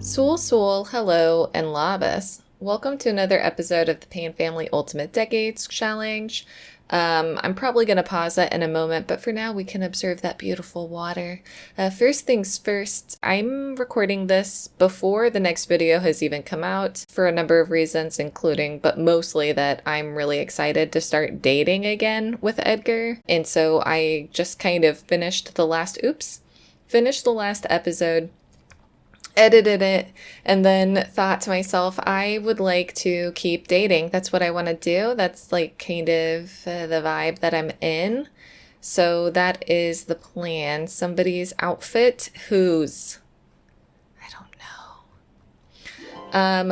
Sul, hello, and Labas. Welcome to another episode of the Payne Family Ultimate Decades Challenge. I'm probably going to pause that in a moment, but for now we can observe that beautiful water. First things first, I'm recording this before the next video has even come out for a number of reasons, including, but mostly that I'm really excited to start dating again with Edgar. And so I just kind of finished the last episode, edited it, and then thought to myself, I would like to keep dating. That's what I want to do. That's like kind of the vibe that I'm in. So that is the plan. Somebody's outfit, whose? I don't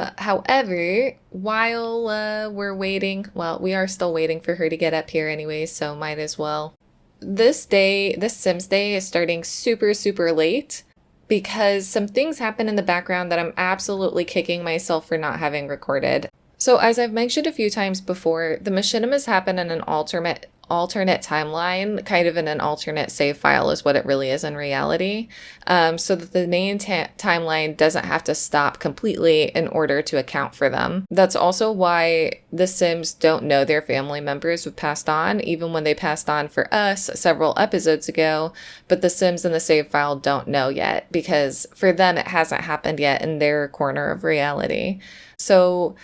know. However, while we're waiting, well, we are still waiting for her to get up here anyway, so might as well. This Sims day is starting super, super late, because some things happen in the background that I'm absolutely kicking myself for not having recorded. So as I've mentioned a few times before, the machinimas happen in an alternate timeline, kind of in an alternate save file is what it really is in reality, so that the main timeline doesn't have to stop completely in order to account for them. That's also why the Sims don't know their family members have passed on, even when they passed on for us several episodes ago, but the Sims in the save file don't know yet, because for them it hasn't happened yet in their corner of reality. So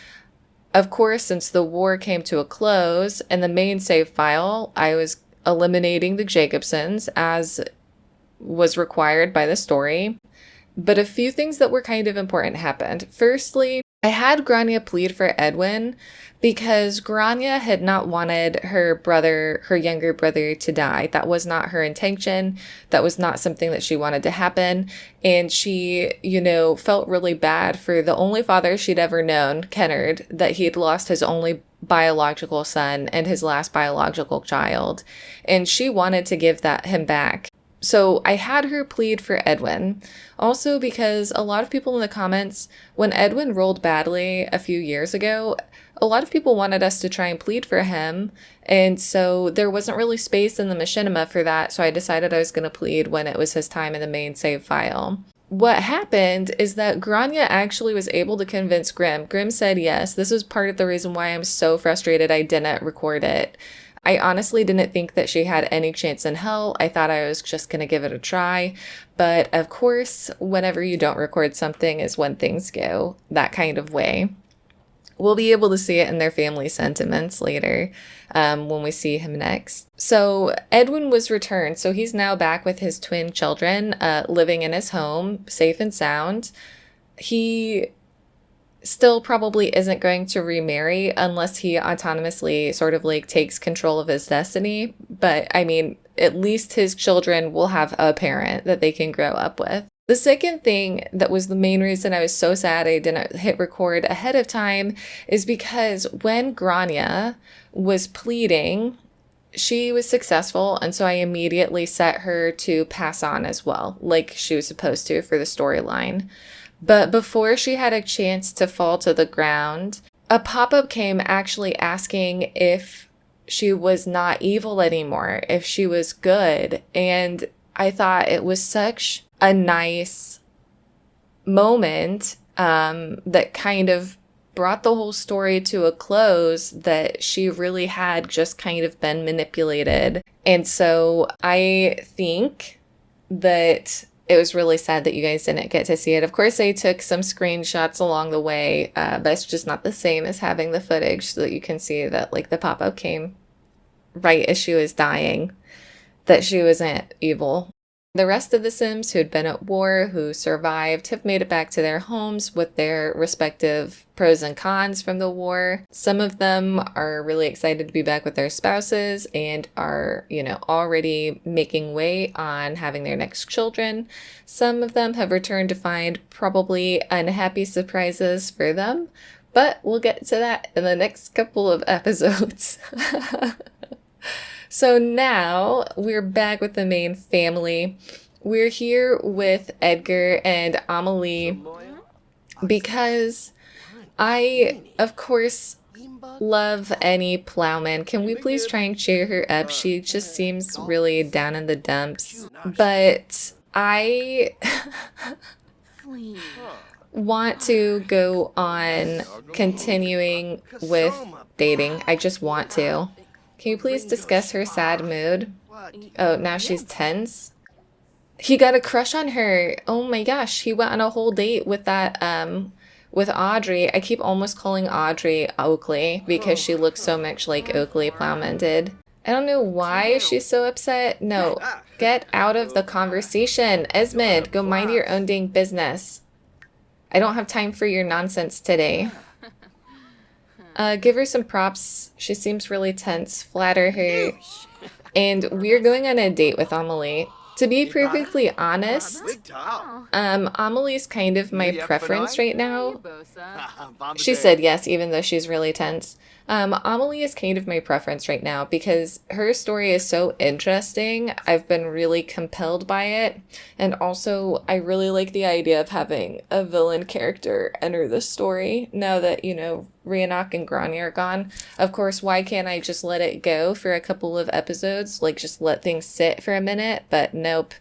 of course, since the war came to a close, in the main save file, I was eliminating the Jacobsons as was required by the story. But a few things that were kind of important happened. Firstly, I had Grania plead for Edwin because Grania had not wanted her younger brother, to die. That was not her intention. That was not something that she wanted to happen. And she, felt really bad for the only father she'd ever known, Kennard, that he had lost his only biological son and his last biological child. And she wanted to give him back. So I had her plead for Edwin. Also because a lot of people in the comments, when Edwin rolled badly a few years ago, a lot of people wanted us to try and plead for him. And so there wasn't really space in the machinima for that. So I decided I was going to plead when it was his time in the main save file. What happened is that Grania actually was able to convince Grimm. Grimm said yes. This was part of the reason why I'm so frustrated I didn't record it. I honestly didn't think that she had any chance in hell. I thought I was just going to give it a try. But of course, whenever you don't record something is when things go that kind of way. We'll be able to see it in their family sentiments later when we see him next. So Edwin was returned. So he's now back with his twin children, living in his home, safe and sound. He still probably isn't going to remarry unless he autonomously sort of like takes control of his destiny. But I mean, at least his children will have a parent that they can grow up with. The second thing that was the main reason I was so sad I didn't hit record ahead of time is because when Grania was pleading, she was successful, and so I immediately set her to pass on as well, like she was supposed to for the storyline. But before she had a chance to fall to the ground, a pop-up came actually asking if she was not evil anymore, if she was good. And I thought it was such a nice moment that kind of brought the whole story to a close, that she really had just kind of been manipulated. And so I think that it was really sad that you guys didn't get to see it. Of course, I took some screenshots along the way, but it's just not the same as having the footage so that you can see that like the pop-up came right as she was dying, that she wasn't evil. The rest of the Sims who had been at war, who survived, have made it back to their homes with their respective pros and cons from the war. Some of them are really excited to be back with their spouses and are, already making way on having their next children. Some of them have returned to find probably unhappy surprises for them, but we'll get to that in the next couple of episodes. So now we're back with the main family. We're here with Edgar and Amelie because I, of course, love any plowman. Can we please try and cheer her up? She just seems really down in the dumps. But I want to go on continuing with dating. I just want to. Can you please discuss her sad mood? Oh, now she's tense. He got a crush on her. Oh my gosh, he went on a whole date with that with Audrey. I keep almost calling Audrey Oakley because she looks so much like Oakley Plowman did. I don't know why she's so upset. No, get out of the conversation. Esmond, go mind your own dang business. I don't have time for your nonsense today. Give her some props. She seems really tense. Flatter her. And we're going on a date with Amelie. To be perfectly honest, Amelie's kind of my preference right now. She said yes, even though she's really tense. Amelie is kind of my preference right now because her story is so interesting. I've been really compelled by it. And also, I really like the idea of having a villain character enter the story now that, you know, Rhiannoch and Grania are gone. Of course, why can't I just let it go for a couple of episodes? Like, just let things sit for a minute? But nope.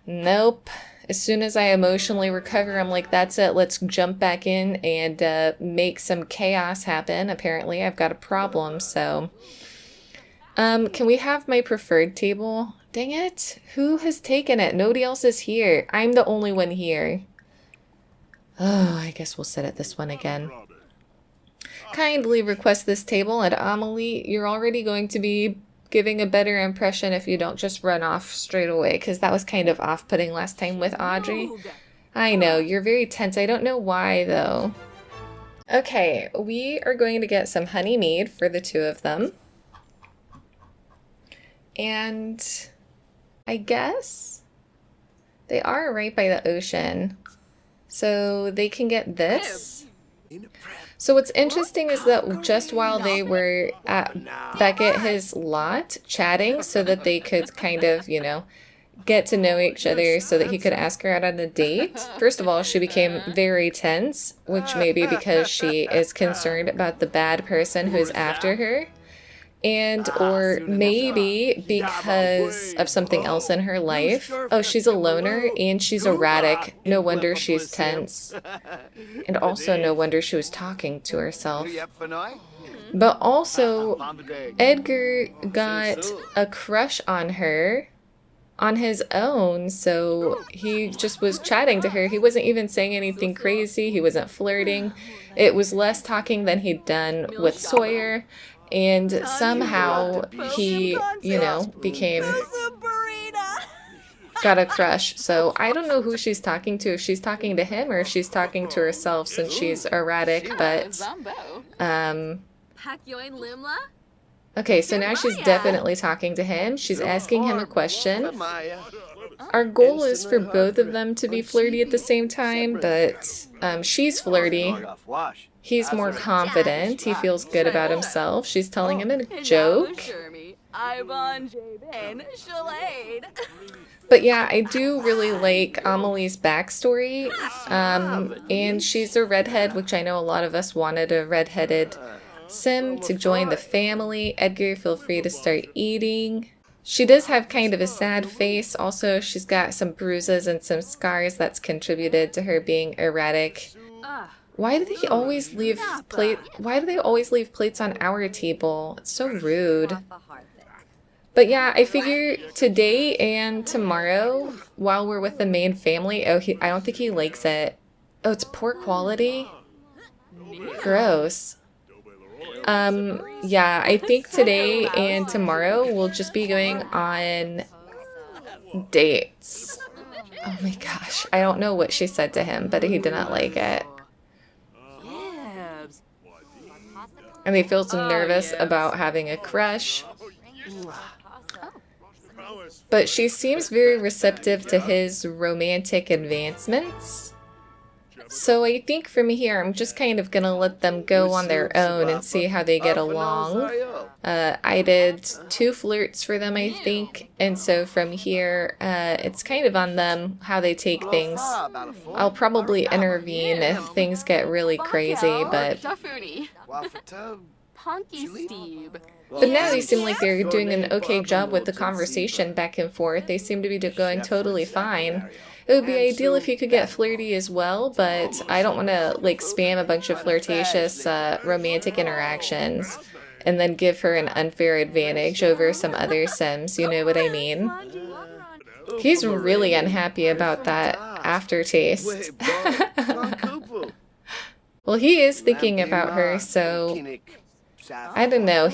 Nope. As soon as I emotionally recover, I'm like, that's it. Let's jump back in and make some chaos happen. Apparently, I've got a problem, so... can we have my preferred table? Dang it. Who has taken it? Nobody else is here. I'm the only one here. Oh, I guess we'll sit at this one again. Kindly request this table, and Amelie, you're already going to be giving a better impression if you don't just run off straight away, because that was kind of off-putting last time with Audrey. I know, you're very tense. I don't know why, though. Okay, we are going to get some honey mead for the two of them. And I guess they are right by the ocean, so they can get this. So what's interesting is that just while they were back at his lot chatting so that they could kind of, you know, get to know each other so that he could ask her out on a date. First of all, she became very tense, which may be because she is concerned about the bad person who's after her. And or maybe because of something else in her life. Oh, she's a loner and she's erratic. No wonder she's tense. And also no wonder she was talking to herself. But also, Edgar got a crush on her on his own, so he just was chatting to her. He wasn't even saying anything crazy. He wasn't flirting. It was less talking than he'd done with Sawyer. And somehow he, you know, got a crush. So I don't know who she's talking to, if she's talking to him or if she's talking to herself since she's erratic, but, okay, so now she's definitely talking to him. She's asking him a question. Our goal is for both of them to be flirty at the same time, but she's flirty. He's more confident. He feels good about himself. She's telling him a joke. But yeah, I do really like Amelie's backstory. And she's a redhead, which I know a lot of us wanted a redheaded sim to join the family. Edgar, feel free to start eating. She does have kind of a sad face. Also, she's got some bruises and some scars that's contributed to her being erratic. Why do they always leave plates on our table? It's so rude. But yeah, I figure today and tomorrow, while we're with the main family, I don't think he likes it. Oh, it's poor quality? Gross. Yeah, I think today and tomorrow we'll just be going on dates. Oh my gosh, I don't know what she said to him, but he did not like it. And he feels nervous about having a crush. But she seems very receptive to his romantic advancements. So I think from here, I'm just kind of gonna let them go on their own and see how they get along. I did 2 flirts for them, I think. And so from here, it's kind of on them how they take things. I'll probably intervene if things get really crazy, but now they seem like they're doing an okay job with the conversation back and forth. They seem to be going totally fine. It would be ideal if he could get flirty as well, but I don't want to like spam a bunch of flirtatious romantic interactions and then give her an unfair advantage over some other Sims, you know what I mean? He's really unhappy about that aftertaste. Well, he is thinking about her, so I don't know.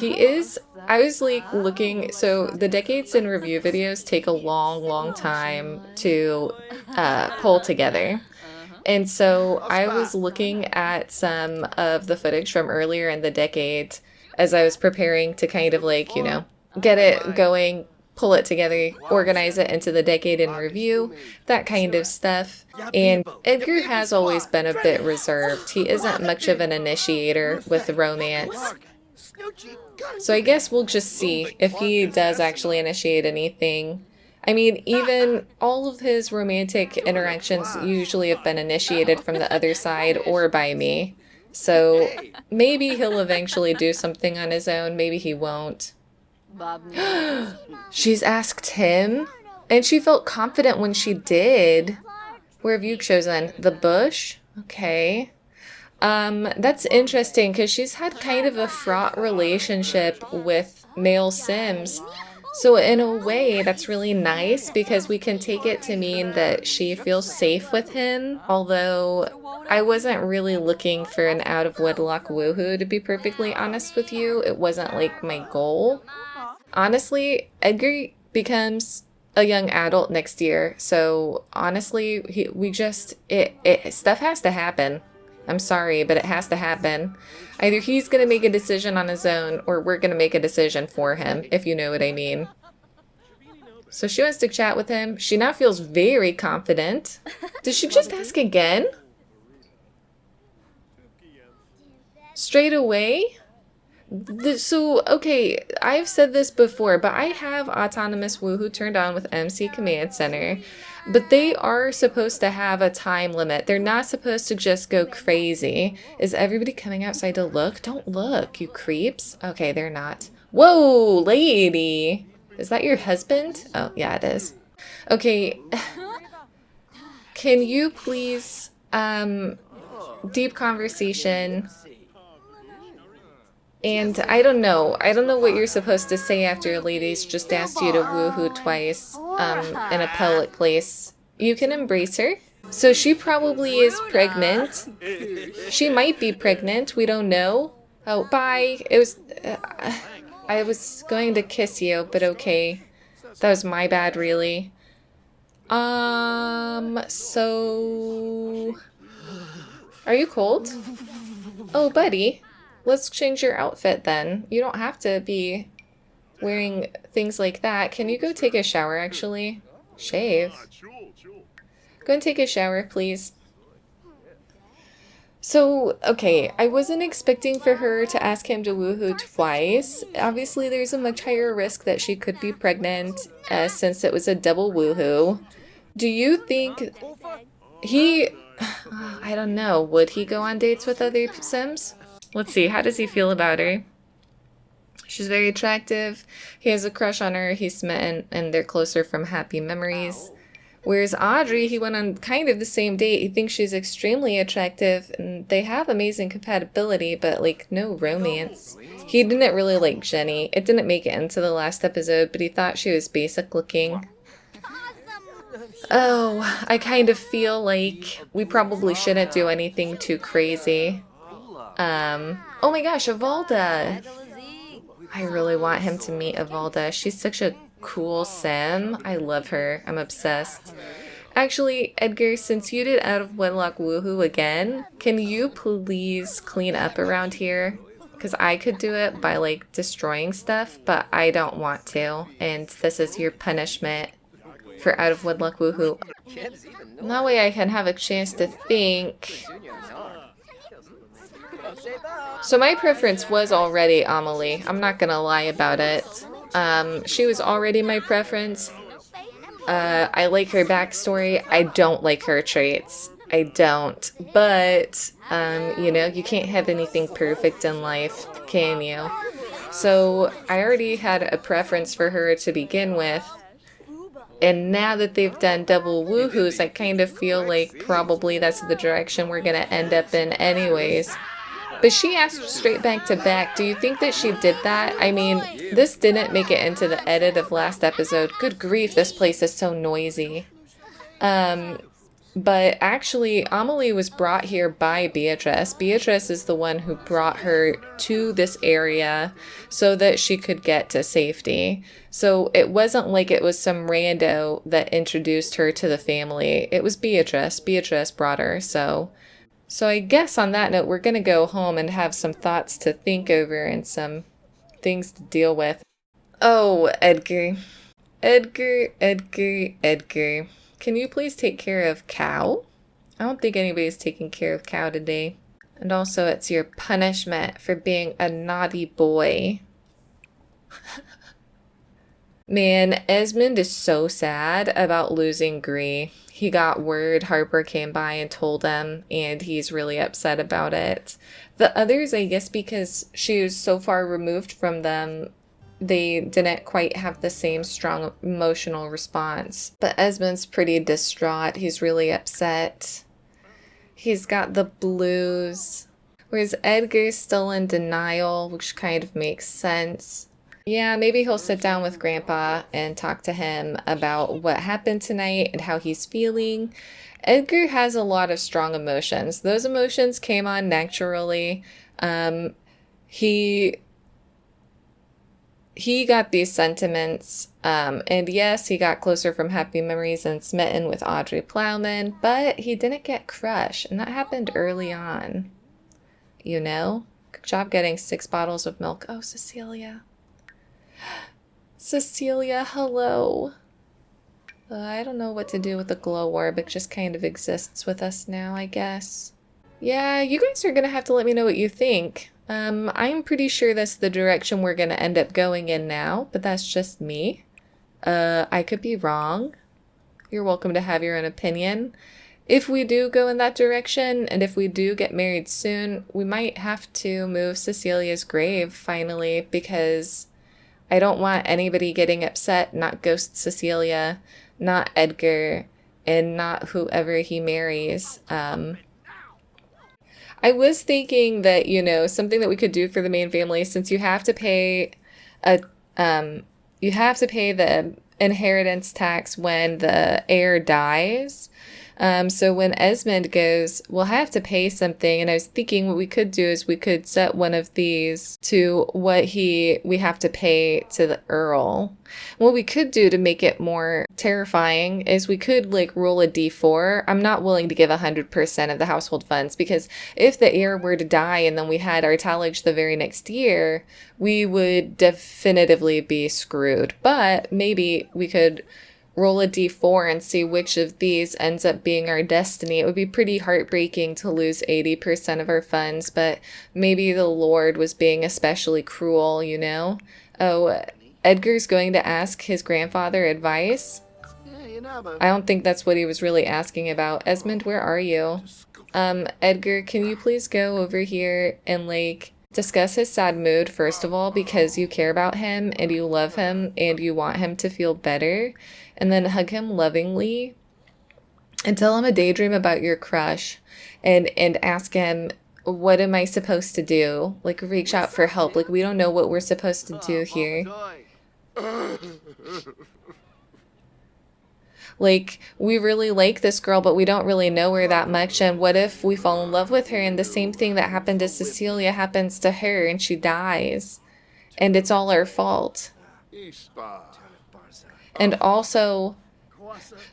I was like looking, so the decades in review videos take a long time to pull together. And so I was looking at some of the footage from earlier in the decade as I was preparing to kind of like, you know, get it going, pull it together, organize it into the decade in review, that kind of stuff. And Edgar has always been a bit reserved. He isn't much of an initiator with romance. So I guess we'll just see if he does actually initiate anything. I mean, even all of his romantic interactions usually have been initiated from the other side or by me. So maybe he'll eventually do something on his own, maybe he won't. She's asked him, and she felt confident when she did. Where have you chosen? The bush? Okay. That's interesting because she's had kind of a fraught relationship with male Sims. So in a way, that's really nice because we can take it to mean that she feels safe with him. Although I wasn't really looking for an out-of-wedlock woohoo, to be perfectly honest with you. It wasn't like my goal. Honestly, Edgar becomes a young adult next year. So honestly, stuff has to happen. I'm sorry, but it has to happen. Either he's going to make a decision on his own, or we're going to make a decision for him, if you know what I mean. So she wants to chat with him. She now feels very confident. Did she just ask again? Straight away? So, okay, I've said this before, but I have Autonomous Woohoo turned on with MC Command Center. But they are supposed to have a time limit. They're not supposed to just go crazy. Is everybody coming outside to look? Don't look, you creeps. Okay, they're not. Whoa, lady. Is that your husband? Oh, yeah, it is. Okay. Can you please, deep conversation. And I don't know what you're supposed to say after a lady's just asked you to woohoo twice in a public place. You can embrace her. So she probably is pregnant. She might be pregnant. We don't know. Oh, bye. I was going to kiss you, but okay. That was my bad, really. So... Are you cold? Oh, buddy. Let's change your outfit then. You don't have to be wearing things like that. Can you go take a shower, actually? Shave. Go and take a shower, please. So, okay, I wasn't expecting for her to ask him to woohoo twice. Obviously, there's a much higher risk that she could be pregnant since it was a double woohoo. Do you think he... I don't know. Would he go on dates with other Sims? Let's see, how does he feel about her? She's very attractive. He has a crush on her. He's smitten, and they're closer from happy memories. Whereas Audrey, he went on kind of the same date. He thinks she's extremely attractive, and they have amazing compatibility, but, like, no romance. He didn't really like Jenny. It didn't make it into the last episode, but he thought she was basic looking. Oh, I kind of feel like we probably shouldn't do anything too crazy. Oh my gosh, Evalda! I really want him to meet Evalda. She's such a cool Sim. I love her. I'm obsessed. Actually, Edgar, since you did Out of Wedlock Woohoo again, can you please clean up around here? Because I could do it by, like, destroying stuff, but I don't want to. And this is your punishment for Out of Wedlock Woohoo. That way I can have a chance to think. So my preference was already Amelie. I'm not gonna lie about it. She was already my preference. I like her backstory. I don't like her traits. I don't. But, you know, you can't have anything perfect in life, can you? So I already had a preference for her to begin with. And now that they've done double woohoos, I kind of feel like probably that's the direction we're gonna end up in anyways. But she asked straight back to back. Do you think that she did that? I mean, this didn't make it into the edit of last episode. Good grief, this place is so noisy. But actually, Amelie was brought here by Beatrice. Beatrice is the one who brought her to this area so that she could get to safety. So it wasn't like it was some rando that introduced her to the family. It was Beatrice. Beatrice brought her, so I guess on that note, we're going to go home and have some thoughts to think over and some things to deal with. Oh, Edgar. Edgar. Can you please take care of Cow? I don't think anybody's taking care of Cow today. And also, it's your punishment for being a naughty boy. Man, Esmond is so sad about losing Gree. He got word Harper came by and told him, and he's really upset about it. The others, I guess because she was so far removed from them, they didn't quite have the same strong emotional response. But Esmond's pretty distraught. He's really upset. He's got the blues. Whereas Edgar's still in denial, which kind of makes sense. Yeah, maybe he'll sit down with Grandpa and talk to him about what happened tonight and how he's feeling. Edgar has a lot of strong emotions. Those emotions came on naturally. He got these sentiments, and yes, he got closer from Happy Memories and smitten with Audrey Plowman, but he didn't get crushed, and that happened early on. You know? Good job getting 6 bottles of milk. Oh, Cecilia. Cecilia, hello. I don't know what to do with the glow orb. It just kind of exists with us now, I guess. Yeah, you guys are gonna have to let me know what you think. I'm pretty sure that's the direction we're gonna end up going in now, but that's just me. I could be wrong. You're welcome to have your own opinion. If we do go in that direction, and if we do get married soon, we might have to move Cecilia's grave finally, because I don't want anybody getting upset, not Ghost Cecilia, not Edgar, and not whoever he marries. I was thinking that, you know, something that we could do for the main family, since you have to pay the inheritance tax when the heir dies. So when Esmond goes, we'll have to pay something. And I was thinking what we could do is we could set one of these to what we have to pay to the Earl. What we could do to make it more terrifying is we could like roll a d4. I'm not willing to give 100% of the household funds, because if the heir were to die and then we had our tillage the very next year, we would definitively be screwed. But maybe we could roll a d4 and see which of these ends up being our destiny. It would be pretty heartbreaking to lose 80% of our funds, but maybe the Lord was being especially cruel, you know? Oh, Edgar's going to ask his grandfather advice? I don't think that's what he was really asking about. Esmond, where are you? Edgar, can you please go over here and, like, discuss his sad mood, first of all, because you care about him and you love him and you want him to feel better, and then hug him lovingly and tell him a daydream about your crush, and ask him, what am I supposed to do? Like, reach out for help. Like, we don't know what we're supposed to do here. Like, we really like this girl, but we don't really know her that much, and what if we fall in love with her and the same thing that happened to Cecilia happens to her and she dies, and it's all our fault? And also,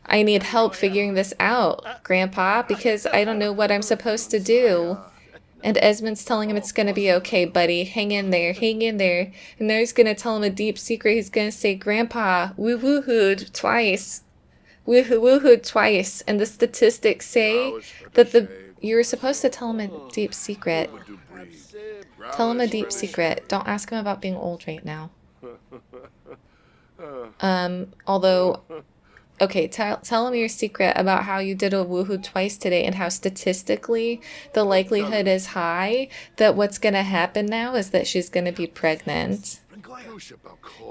I need help figuring this out, Grandpa, because I don't know what I'm supposed to do. And Esmond's telling him it's going to be okay, buddy. Hang in there, hang in there. And now he's going to tell him a deep secret. He's going to say, Grandpa, woo-woohooed twice. Woohooed twice. And the statistics say that you were supposed to tell him a deep secret. Tell him a deep secret. Don't ask him about being old right now. Although, okay, tell him your secret about how you did a woohoo twice today and how statistically the likelihood is high that what's going to happen now is that she's going to be pregnant.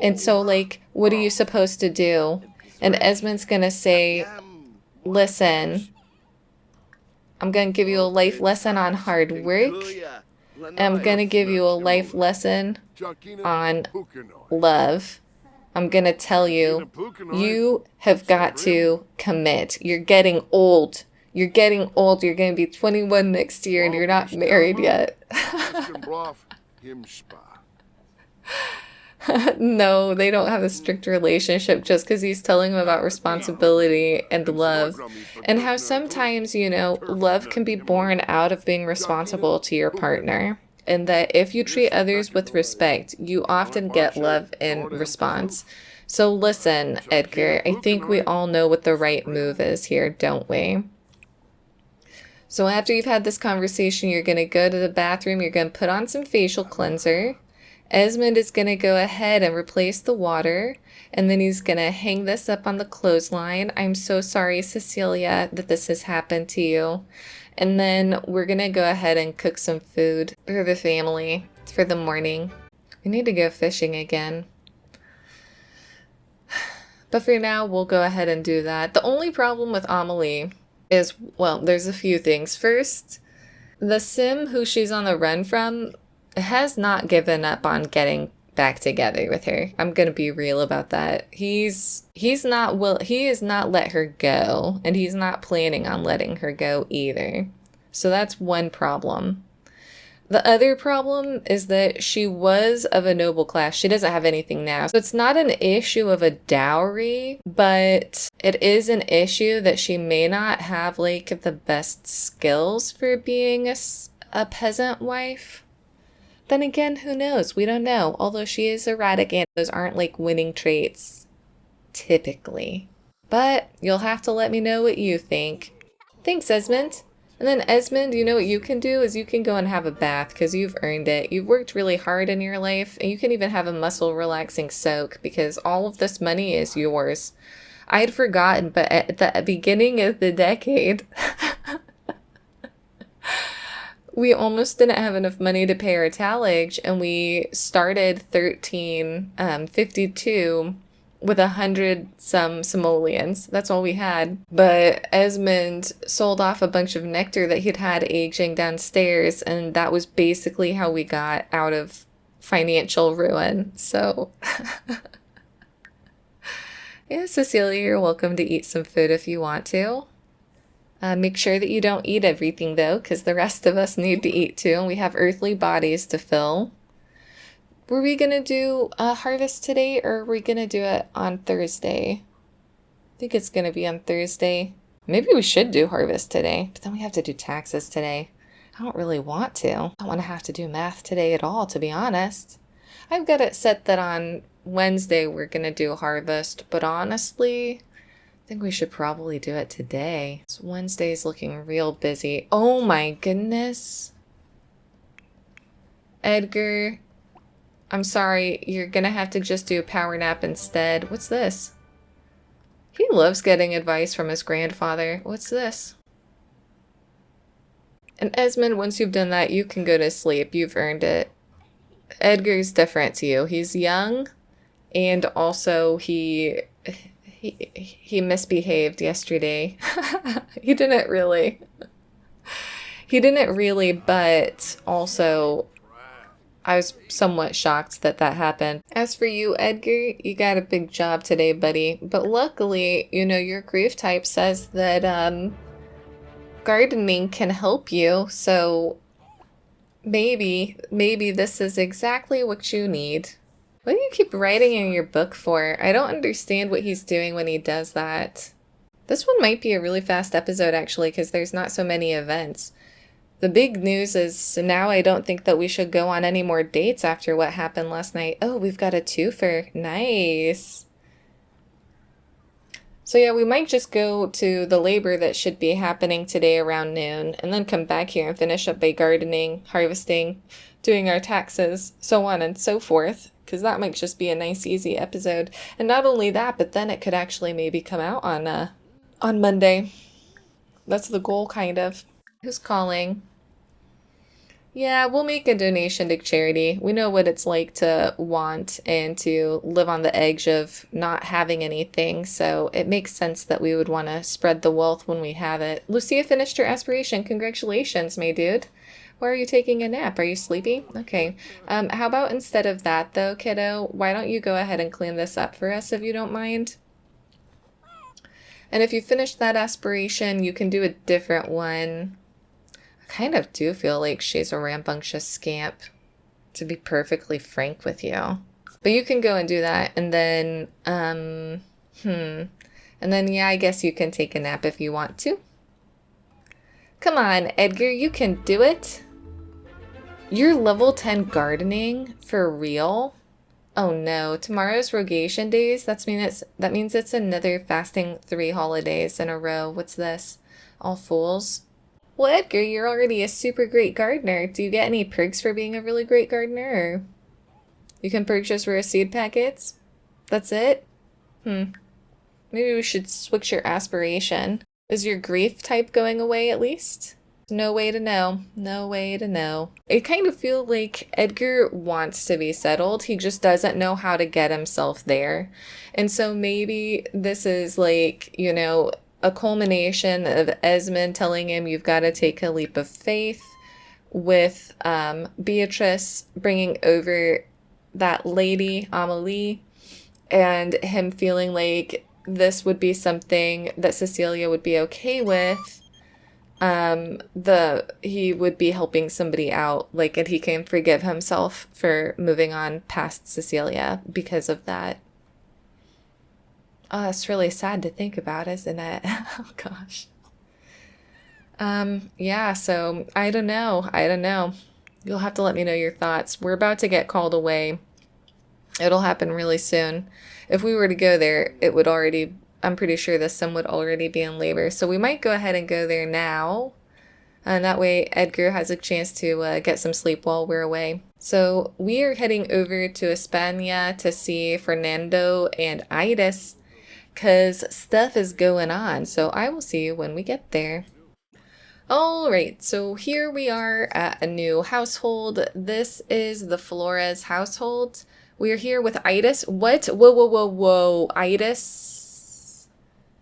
And so, like, what are you supposed to do? And Esmond's gonna say, listen, I'm gonna give you a life lesson on hard work. And I'm gonna give you a life lesson on love. I'm gonna tell you, you have got to commit. You're getting old. You're getting old. You're gonna be 21 next year and you're not married yet. No, they don't have a strict relationship just because he's telling him about responsibility and love. And how sometimes, love can be born out of being responsible to your partner. And that if you treat others with respect, you often get love in response. So listen, Edgar, I think we all know what the right move is here, don't we? So after you've had this conversation, you're going to go to the bathroom, you're going to put on some facial cleanser. Esmond is going to go ahead and replace the water, and then he's going to hang this up on the clothesline. I'm so sorry, Cecilia, that this has happened to you. And then we're going to go ahead and cook some food for the family for the morning. We need to go fishing again. But for now, we'll go ahead and do that. The only problem with Amelie is, well, there's a few things. First, the Sim who she's on the run from has not given up on getting back together with her. I'm gonna be real about that. He has not let her go, and he's not planning on letting her go either. So that's one problem. The other problem is that she was of a noble class. She doesn't have anything now. So it's not an issue of a dowry, but it is an issue that she may not have like the best skills for being a peasant wife. Then again, who knows? We don't know. Although she is erratic and those aren't like winning traits, typically. But you'll have to let me know what you think. Thanks, Esmond. And then Esmond, you know what you can do is you can go and have a bath because you've earned it. You've worked really hard in your life, and you can even have a muscle relaxing soak because all of this money is yours. I had forgotten, but at the beginning of the decade, we almost didn't have enough money to pay our tallage, and we started 1352 with 100 some simoleons. That's all we had. But Esmond sold off a bunch of nectar that he'd had aging downstairs, and that was basically how we got out of financial ruin. So yeah, Cecilia, you're welcome to eat some food if you want to. Make sure that you don't eat everything, though, because the rest of us need to eat, too, and we have earthly bodies to fill. Were we going to do a harvest today, or are we going to do it on Thursday? I think it's going to be on Thursday. Maybe we should do harvest today, but then we have to do taxes today. I don't really want to. I don't want to have to do math today at all, to be honest. I've got it set that on Wednesday we're going to do harvest, but honestly, I think we should probably do it today. So Wednesday's looking real busy. Oh my goodness. Edgar, I'm sorry, you're gonna have to just do a power nap instead. What's this? He loves getting advice from his grandfather. What's this? And Esmond, once you've done that, you can go to sleep. You've earned it. Edgar's different to you. He's young, and also he misbehaved yesterday. He didn't really, but also I was somewhat shocked that happened. As for you, Edgar, you got a big job today, buddy. But luckily, your grief type says that gardening can help you. So maybe this is exactly what you need. What do you keep writing in your book for? I don't understand what he's doing when he does that. This one might be a really fast episode, actually, because there's not so many events. The big news is now I don't think that we should go on any more dates after what happened last night. Oh, we've got a twofer. Nice. So yeah, we might just go to the labor that should be happening today around noon, and then come back here and finish up by gardening, harvesting, doing our taxes, so on and so forth. Because that might just be a nice, easy episode. And not only that, but then it could actually maybe come out on Monday. That's the goal, kind of. Who's calling? Yeah, we'll make a donation to charity. We know what it's like to want and to live on the edge of not having anything, so it makes sense that we would want to spread the wealth when we have it. Lucia finished her aspiration. Congratulations, my dude. Why are you taking a nap? Are you sleepy? Okay. How about instead of that, though, kiddo, why don't you go ahead and clean this up for us if you don't mind? And if you finish that aspiration, you can do a different one. I kind of do feel like she's a rambunctious scamp, to be perfectly frank with you. But you can go and do that, and then, and then, yeah, I guess you can take a nap if you want to. Come on, Edgar, you can do it. You're level 10 gardening? For real? Oh no, tomorrow's rogation days? That means it's another fasting 3 holidays in a row. What's this? All fools? Well, Edgar, you're already a super great gardener. Do you get any perks for being a really great gardener? Or you can purchase rare seed packets? That's it? Maybe we should switch your aspiration. Is your grief type going away at least? No way to know. No way to know. I kind of feel like Edgar wants to be settled. He just doesn't know how to get himself there. And so maybe this is like, you know, a culmination of Esmond telling him you've got to take a leap of faith, with Beatrice bringing over that lady, Amelie, and him feeling like this would be something that Cecilia would be okay with. He would be helping somebody out, like, and he can forgive himself for moving on past Cecilia because of that. Oh, it's really sad to think about, isn't it? Oh gosh. Yeah, so I don't know. You'll have to let me know your thoughts. We're about to get called away. It'll happen really soon. If we were to go there, it would already, I'm pretty sure the sim would already be in labor. So we might go ahead and go there now. And that way Edgar has a chance to get some sleep while we're away. So we are heading over to España to see Fernando and Eydís, because stuff is going on. So I will see you when we get there. Alright, so here we are at a new household. This is the Flores household. We're here with Eydís. What? Whoa. Eydís?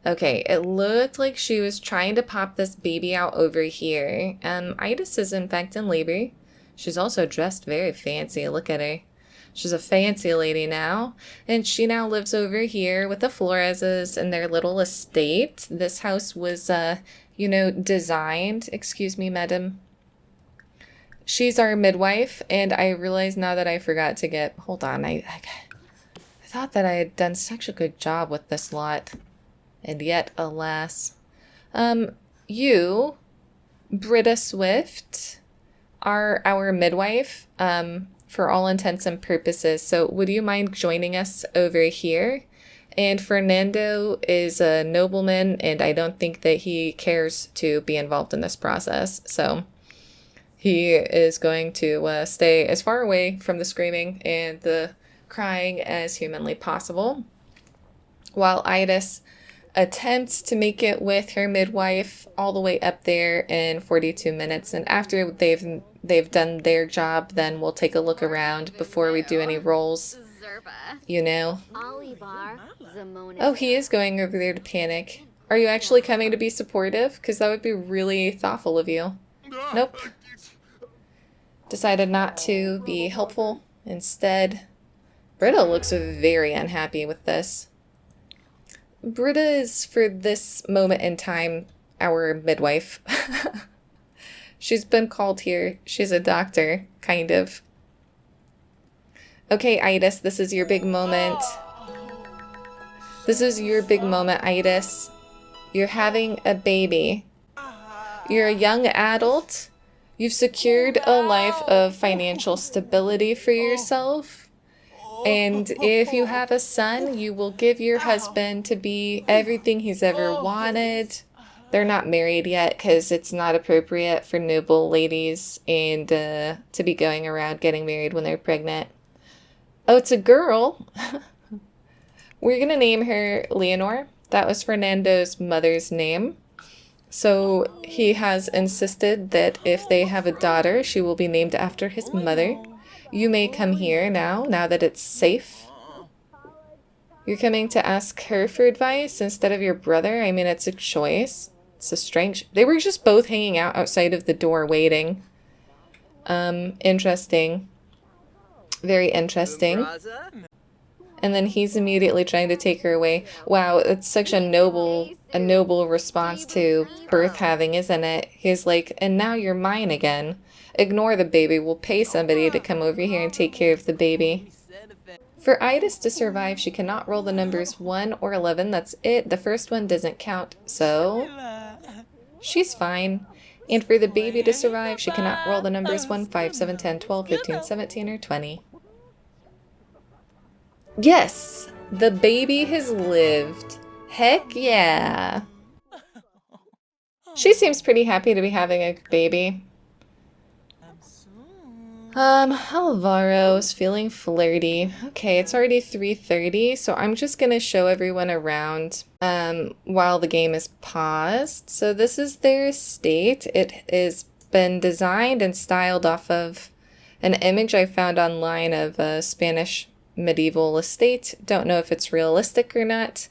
Okay, it looked like she was trying to pop this baby out over here. Eydís is in fact in labor. She's also dressed very fancy. Look at her. She's a fancy lady now, and she now lives over here with the Floreses in their little estate. This house was, you know, designed. Excuse me, madam. She's our midwife, and I realize now that I forgot to get... Hold on, I thought that I had done such a good job with this lot, and yet, alas. You, Britta Swift, are our midwife, for all intents and purposes. So would you mind joining us over here? And Fernando is a nobleman, and I don't think that he cares to be involved in this process. So he is going to stay as far away from the screaming and the crying as humanly possible, while Eydís attempts to make it with her midwife all the way up there in 42 minutes. And after they've done their job, then we'll take a look around before we do any rolls, you know. Oh, he is going over there to panic. Are you actually coming to be supportive? Because that would be really thoughtful of you. Nope. Decided not to be helpful instead. Britta looks very unhappy with this. Britta is, for this moment in time, our midwife. She's been called here. She's a doctor, kind of. Okay, Eydís, this is your big moment. This is your big moment, Eydís. You're having a baby. You're a young adult. You've secured a life of financial stability for yourself. And if you have a son, you will give your husband to be everything he's ever wanted. They're not married yet because it's not appropriate for noble ladies and to be going around getting married when they're pregnant. Oh, it's a girl. We're going to name her Leonor. That was Fernando's mother's name. So he has insisted that if they have a daughter, she will be named after his mother. You may come here now that it's safe. You're coming to ask her for advice instead of your brother? I mean, it's a choice. It's a strange... They were just both hanging out outside of the door waiting. Interesting. Very interesting. And then he's immediately trying to take her away. Wow, it's such a noble response to birth having, isn't it? He's like, and now you're mine again. Ignore the baby. We'll pay somebody to come over here and take care of the baby. For Eydís to survive, she cannot roll the numbers 1 or 11. That's it. The first one doesn't count, so she's fine. And for the baby to survive, she cannot roll the numbers 1, 5, 7, 10, 12, 15, 17, or 20. Yes! The baby has lived. Heck yeah! She seems pretty happy to be having a baby. Alvaro's feeling flirty. Okay, it's already 3:30, so I'm just gonna show everyone around while the game is paused. So this is their estate. It has been designed and styled off of an image I found online of a Spanish medieval estate. Don't know if it's realistic or not.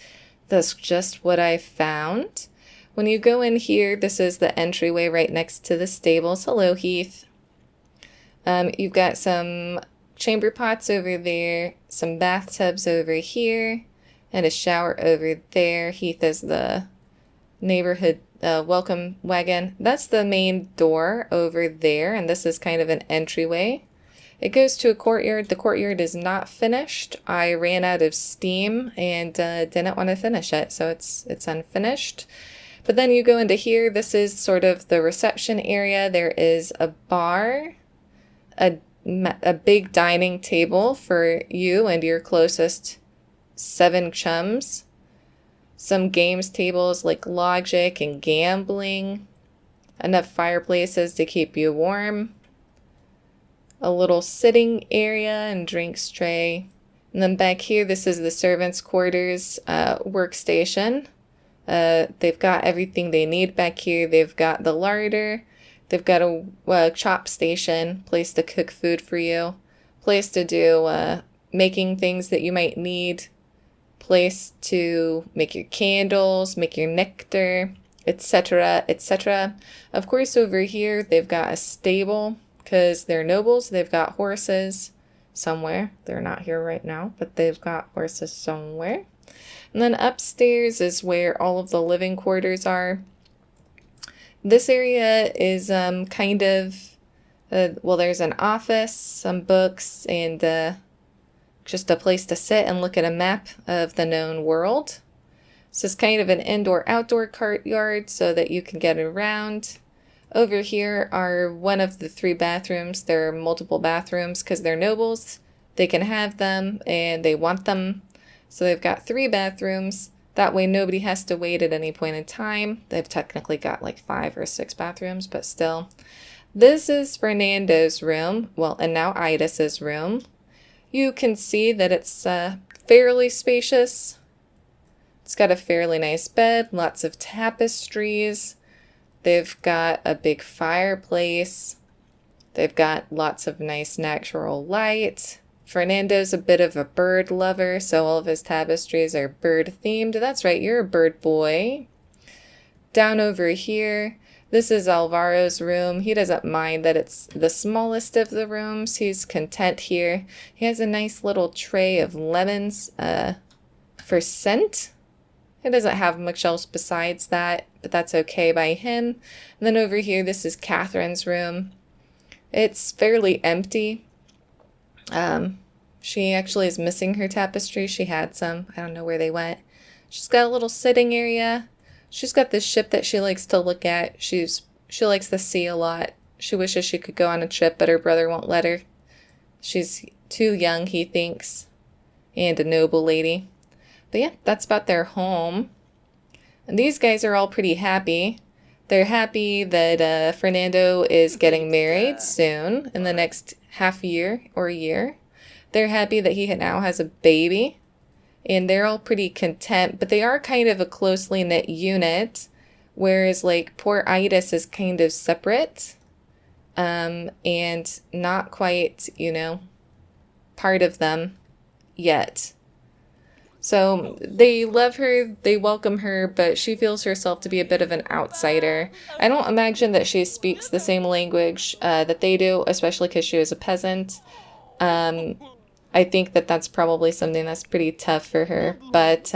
That's just what I found. When you go in here, this is the entryway right next to the stables. Hello, Heath. You've got some chamber pots over there, some bathtubs over here, and a shower over there. Heath is the neighborhood welcome wagon. That's the main door over there, and this is kind of an entryway. It goes to a courtyard. The courtyard is not finished. I ran out of steam and didn't want to finish it, so it's unfinished. But then you go into here. This is sort of the reception area. There is a bar, a big dining table for you and your closest 7 chums. Some games tables like logic and gambling. Enough fireplaces to keep you warm. A little sitting area and drinks tray. And then back here, this is the servants' quarters workstation. They've got everything they need back here. They've got the larder. They've got a chop station, place to cook food for you, place to do making things that you might need, place to make your candles, make your nectar, etc., etc. Of course, over here, they've got a stable. Because they're nobles, they've got horses somewhere. They're not here right now, but they've got horses somewhere. And then upstairs is where all of the living quarters are. This area is kind of, well, there's an office, some books, and just a place to sit and look at a map of the known world. This is kind of an indoor-outdoor courtyard so that you can get around. Over here are one of the 3 bathrooms. There are multiple bathrooms because they're nobles. They can have them and they want them. So they've got 3 bathrooms. That way nobody has to wait at any point in time. They've technically got like 5 or 6 bathrooms, but still. This is Fernando's room. Well, and now Eydís's room. You can see that it's fairly spacious. It's got a fairly nice bed, lots of tapestries. They've got a big fireplace. They've got lots of nice natural light. Fernando's a bit of a bird lover, so all of his tapestries are bird themed. That's right, you're a bird boy. Down over here, this is Alvaro's room. He doesn't mind that it's the smallest of the rooms. He's content here. He has a nice little tray of lemons for scent. He doesn't have much else besides that, but that's okay by him. And then over here, this is Catherine's room. It's fairly empty. She actually is missing her tapestry. She had some. I don't know where they went. She's got a little sitting area. She's got this ship that she likes to look at. She likes the sea a lot. She wishes she could go on a trip, but her brother won't let her. She's too young, he thinks, and a noble lady. But yeah, that's about their home. And these guys are all pretty happy. They're happy that Fernando is getting married soon, in the next half year or year. They're happy that he now has a baby. And they're all pretty content, but they are kind of a closely knit unit. whereas like poor Eydís is kind of separate, and not quite, you know, part of them yet. So they love her, they welcome her, but she feels herself to be a bit of an outsider. I don't imagine that she speaks the same language that they do, especially because she was a peasant. I think that that's probably something that's pretty tough for her. But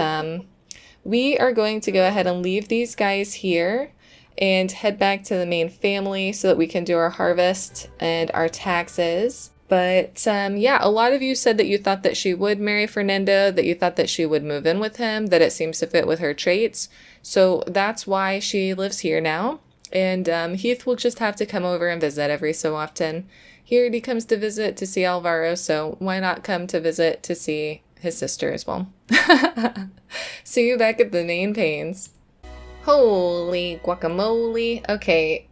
we are going to go ahead and leave these guys here and head back to the main family so that we can do our harvest and our taxes. But yeah, a lot of you said that you thought that she would marry Fernando, that you thought that she would move in with him, that it seems to fit with her traits. So that's why she lives here now. And Heath will just have to come over and visit every so often. He already comes to visit to see Alvaro, so why not come to visit to see his sister as well? See you back at the main Paynes. Holy guacamole. Okay,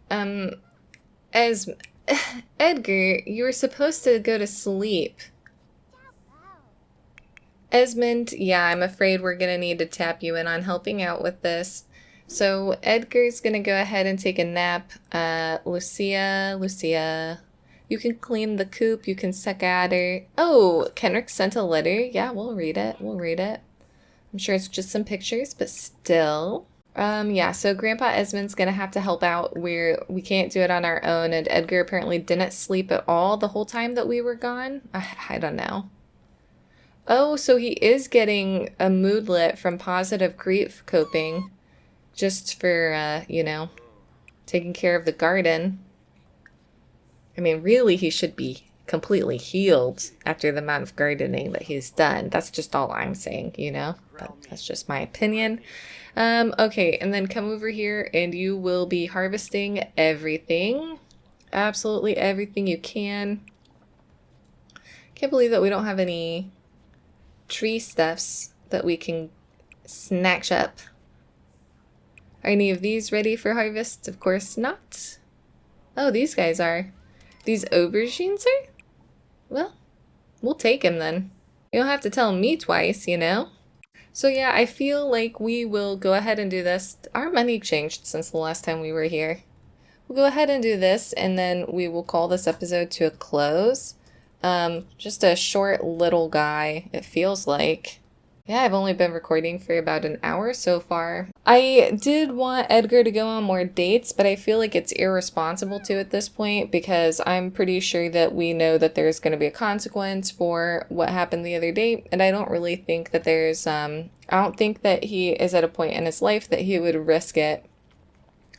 as Edgar, you were supposed to go to sleep. Esmond, yeah, I'm afraid we're gonna need to tap you in on helping out with this. So Edgar's gonna go ahead and take a nap. Lucia, you can clean the coop, you can suck at her. Oh, Kenrick sent a letter. Yeah, we'll read it. I'm sure it's just some pictures, but still. Yeah, so Grandpa Esmond's gonna have to help out. We can't do it on our own, and Edgar apparently didn't sleep at all the whole time that we were gone. I don't know. Oh, so he is getting a moodlet from positive grief coping just for, you know, taking care of the garden. I mean, really, he should be completely healed after the amount of gardening that he's done. That's just all I'm saying, you know? But that's just my opinion. Okay, and then come over here and you will be harvesting everything. Absolutely everything you can. Can't believe that we don't have any tree stuffs that we can snatch up. Are any of these ready for harvest? Of course not. Oh, these guys are. These aubergines are? Well, we'll take them then. You don't have to tell me twice, you know? So yeah, I feel like we will go ahead and do this. Our money changed since the last time we were here. We'll go ahead and do this, and then we will call this episode to a close. Just a short little guy, it feels like. Yeah, I've only been recording for about an hour so far. I did want Edgar to go on more dates, but I feel like it's irresponsible to at this point because I'm pretty sure that we know that there's going to be a consequence for what happened the other day, and I don't really think that there's, I don't think that he is at a point in his life that he would risk it.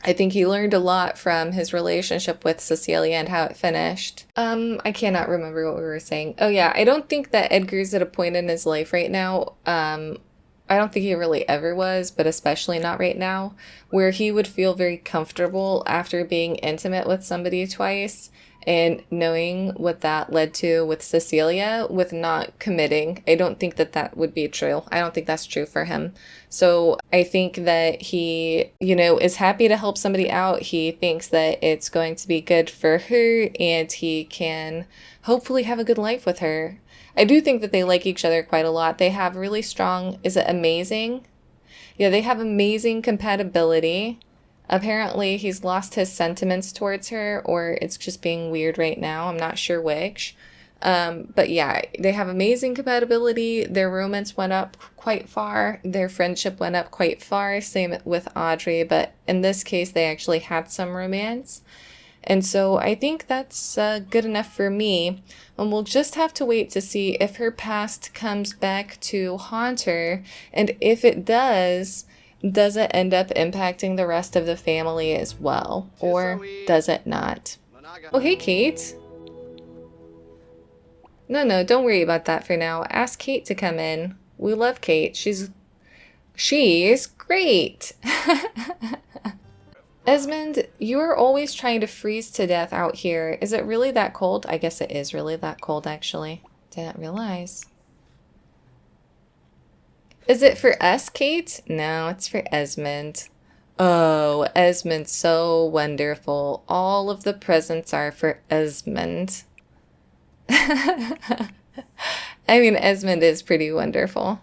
I think he learned a lot from his relationship with Cecilia and how it finished. I cannot remember what we were saying. Oh yeah, I don't think that Edgar's at a point in his life right now, I don't think he really ever was, but especially not right now, where he would feel very comfortable after being intimate with somebody twice and knowing what that led to with Cecilia with not committing. I don't think that that would be true. I don't think that's true for him. So I think that he, you know, is happy to help somebody out. He thinks that it's going to be good for her and he can hopefully have a good life with her. I do think that they like each other quite a lot. They have really strong, is it amazing? Yeah, they have amazing compatibility. Apparently, he's lost his sentiments towards her, or it's just being weird right now. I'm not sure which. But yeah, they have amazing compatibility. Their romance went up quite far. Their friendship went up quite far. Same with Audrey, but in this case, they actually had some romance. And so I think that's good enough for me. And we'll just have to wait to see if her past comes back to haunt her. And if it does it end up impacting the rest of the family as well? Or does it not? Oh, hey, Kate. No, don't worry about that for now. Ask Kate to come in. We love Kate. She's great. Esmond, you are always trying to freeze to death out here. Is it really that cold? I guess it is really that cold, actually. Didn't realize. Is it for us, Kate? No, it's for Esmond. Oh, Esmond's so wonderful. All of the presents are for Esmond. I mean, Esmond is pretty wonderful.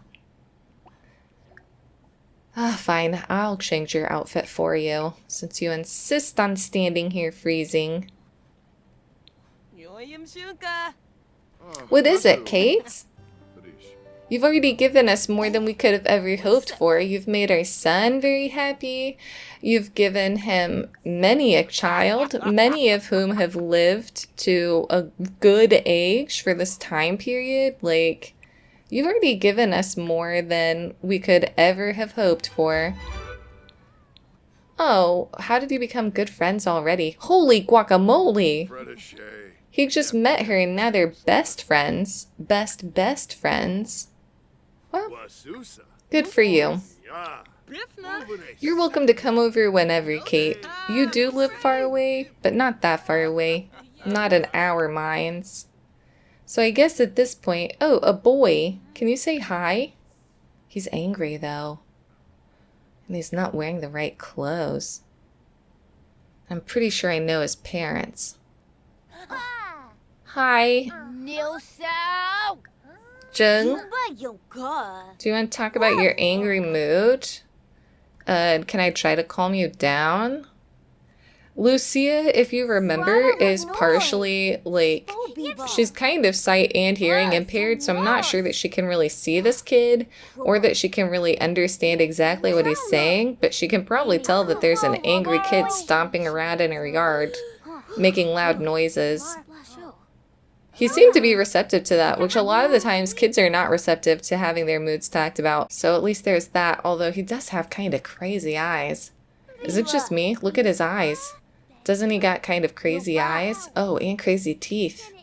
Ah, fine. I'll change your outfit for you, since you insist on standing here freezing. What is it, Kate? You've already given us more than we could have ever hoped for. You've made our son very happy. You've given him many a child, many of whom have lived to a good age for this time period. Like, you've already given us more than we could ever have hoped for. Oh, how did you become good friends already? Holy guacamole! He just met her and now they're best friends. Best friends. Well, good for you. You're welcome to come over whenever, Kate. You do live far away, but not that far away. Not in our minds. So I guess at this point... Oh, a boy. Can you say hi? He's angry, though. And he's not wearing the right clothes. I'm pretty sure I know his parents. Hi. Jung, do you want to talk about your angry mood? Can I try to calm you down? Lucia, if you remember, is partially, like, she's kind of sight and hearing impaired, so I'm not sure that she can really see this kid, or that she can really understand exactly what he's saying, but she can probably tell that there's an angry kid stomping around in her yard, making loud noises. He seemed to be receptive to that, which a lot of the times kids are not receptive to having their moods talked about. So at least there's that, although he does have kind of crazy eyes. Is it just me? Look at his eyes. Doesn't he got kind of crazy eyes? Oh, and crazy teeth.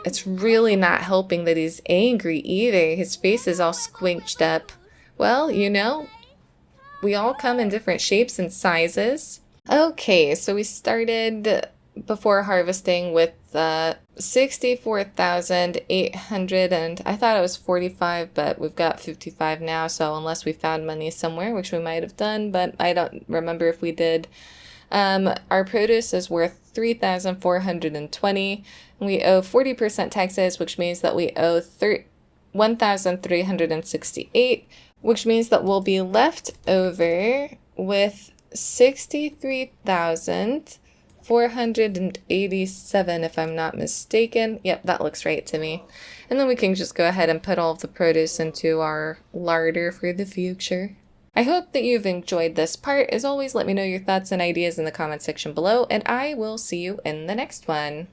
It's really not helping that he's angry either. His face is all squinched up. Well, you know, we all come in different shapes and sizes. Okay, so we started before harvesting with 64,800, and I thought it was 45, but we've got 55 now, so unless we found money somewhere, which we might have done, but I don't remember if we did. Our produce is worth 3,420, and we owe 40% taxes, which means that we owe 1,368, which means that we'll be left over with 63,487, if I'm not mistaken. Yep, that looks right to me. And then we can just go ahead and put all of the produce into our larder for the future. I hope that you've enjoyed this part. As always, let me know your thoughts and ideas in the comment section below, and I will see you in the next one.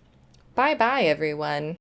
Bye-bye, everyone.